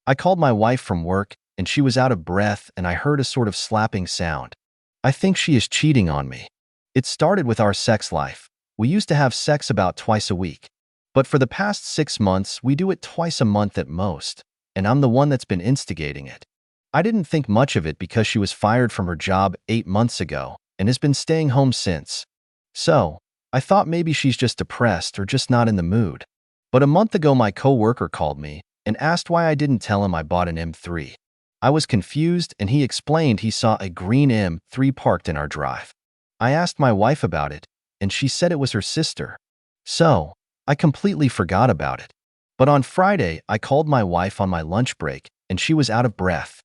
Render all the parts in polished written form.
I called my wife from work, and she was out of breath, and I heard a sort of slapping sound. I think she is cheating on me. It started with our sex life. We used to have sex about twice a week. But for the past 6 months, we do it twice a month at most, and I'm the one that's been instigating it. I didn't think much of it because she was fired from her job 8 months ago and has been staying home since. So, I thought maybe she's just depressed or just not in the mood. But a month ago, my coworker called me and asked why I didn't tell him I bought an M3. I was confused, and he explained he saw a green M3 parked in our drive. I asked my wife about it, and she said it was her sister. So, I completely forgot about it. But on Friday, I called my wife on my lunch break, and she was out of breath.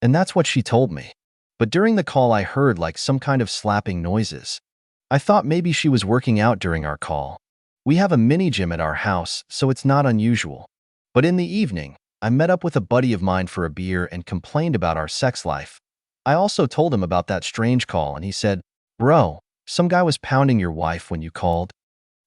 And that's what she told me. But during the call, I heard like some kind of slapping noises. I thought maybe she was working out during our call. We have a mini gym at our house, so it's not unusual. But in the evening, I met up with a buddy of mine for a beer and complained about our sex life. I also told him about that strange call, and he said, "Bro, some guy was pounding your wife when you called."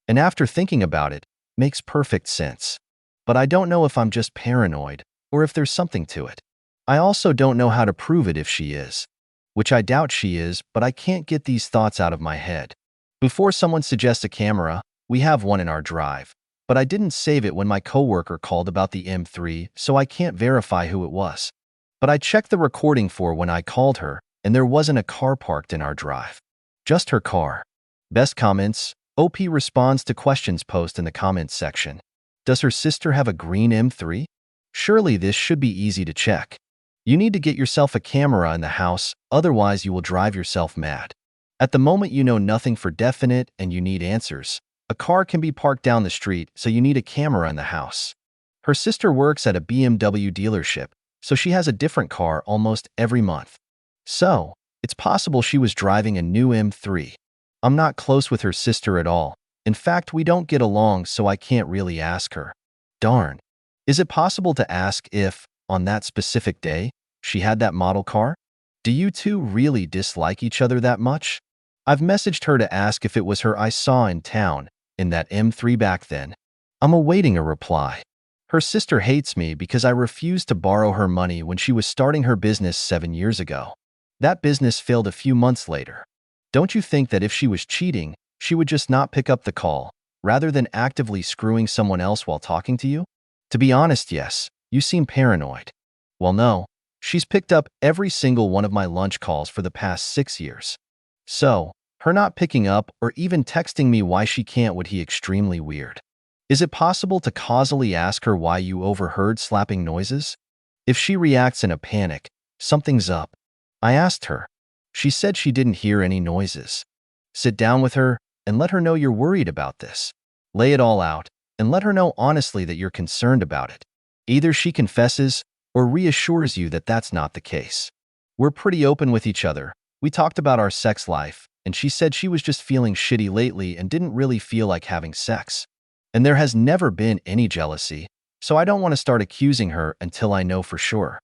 And after thinking about it, makes perfect sense. But I don't know if I'm just paranoid or if there's something to it. I also don't know how to prove it if she is. Which I doubt she is, but I can't get these thoughts out of my head. Before someone suggests a camera, we have one in our drive. But I didn't save it when my coworker called about the M3, so I can't verify who it was. But I checked the recording for when I called her, and there wasn't a car parked in our drive. Just her car. Best comments. OP responds to questions post in the comments section. Does her sister have a green M3? Surely this should be easy to check. You need to get yourself a camera in the house, otherwise you will drive yourself mad. At the moment, you know nothing for definite and you need answers. A car can be parked down the street, so you need a camera in the house. Her sister works at a BMW dealership, so she has a different car almost every month. So, it's possible she was driving a new M3. I'm not close with her sister at all. In fact, we don't get along, so I can't really ask her. Darn. Is it possible to ask if, on that specific day, she had that model car? Do you two really dislike each other that much? I've messaged her to ask if it was her I saw in town, in that M3 back then. I'm awaiting a reply. Her sister hates me because I refused to borrow her money when she was starting her business 7 years ago. That business failed a few months later. Don't you think that if she was cheating, she would just not pick up the call, rather than actively screwing someone else while talking to you? To be honest, yes, you seem paranoid. Well, no, she's picked up every single one of my lunch calls for the past 6 years. So, her not picking up or even texting me why she can't would be extremely weird. Is it possible to causally ask her why you overheard slapping noises? If she reacts in a panic, something's up. I asked her. She said she didn't hear any noises. Sit down with her and let her know you're worried about this. Lay it all out and let her know honestly that you're concerned about it. Either she confesses or reassures you that that's not the case. We're pretty open with each other. We talked about our sex life, and she said she was just feeling shitty lately and didn't really feel like having sex. And there has never been any jealousy, so I don't want to start accusing her until I know for sure.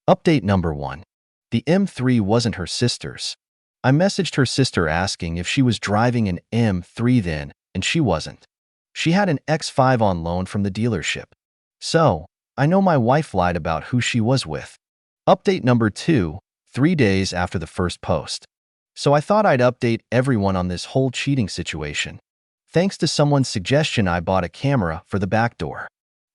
Update number 1. The M3 wasn't her sister's. I messaged her sister asking if she was driving an M3 then, and she wasn't. She had an X5 on loan from the dealership. So, I know my wife lied about who she was with. Update number 2, 3 days after the first post. So I thought I'd update everyone on this whole cheating situation. Thanks to someone's suggestion, I bought a camera for the back door.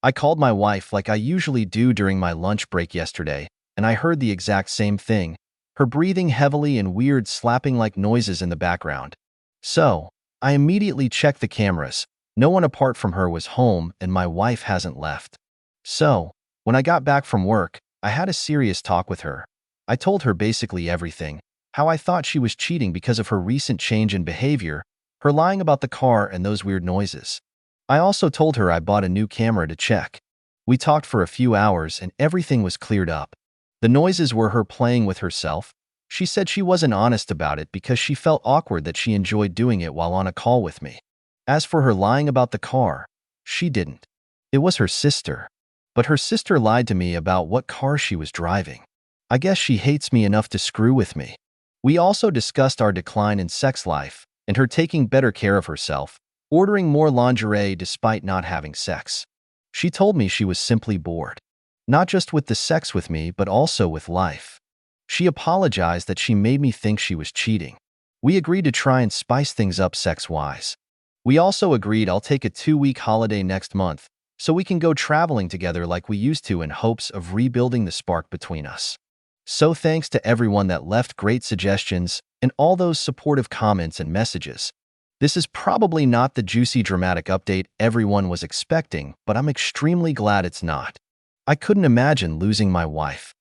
I called my wife like I usually do during my lunch break yesterday, and I heard the exact same thing, her breathing heavily and weird slapping-like noises in the background. So, I immediately checked the cameras. No one apart from her was home, and my wife hasn't left. So, when I got back from work, I had a serious talk with her. I told her basically everything, how I thought she was cheating because of her recent change in behavior, her lying about the car and those weird noises. I also told her I bought a new camera to check. We talked for a few hours and everything was cleared up. The noises were her playing with herself. She said she wasn't honest about it because she felt awkward that she enjoyed doing it while on a call with me. As for her lying about the car, she didn't. It was her sister. But her sister lied to me about what car she was driving. I guess she hates me enough to screw with me. We also discussed our decline in sex life and her taking better care of herself, ordering more lingerie despite not having sex. She told me she was simply bored. Not just with the sex with me, but also with life. She apologized that she made me think she was cheating. We agreed to try and spice things up sex-wise. We also agreed I'll take a 2-week holiday next month so we can go traveling together like we used to in hopes of rebuilding the spark between us. So thanks to everyone that left great suggestions and all those supportive comments and messages. This is probably not the juicy dramatic update everyone was expecting, but I'm extremely glad it's not. I couldn't imagine losing my wife.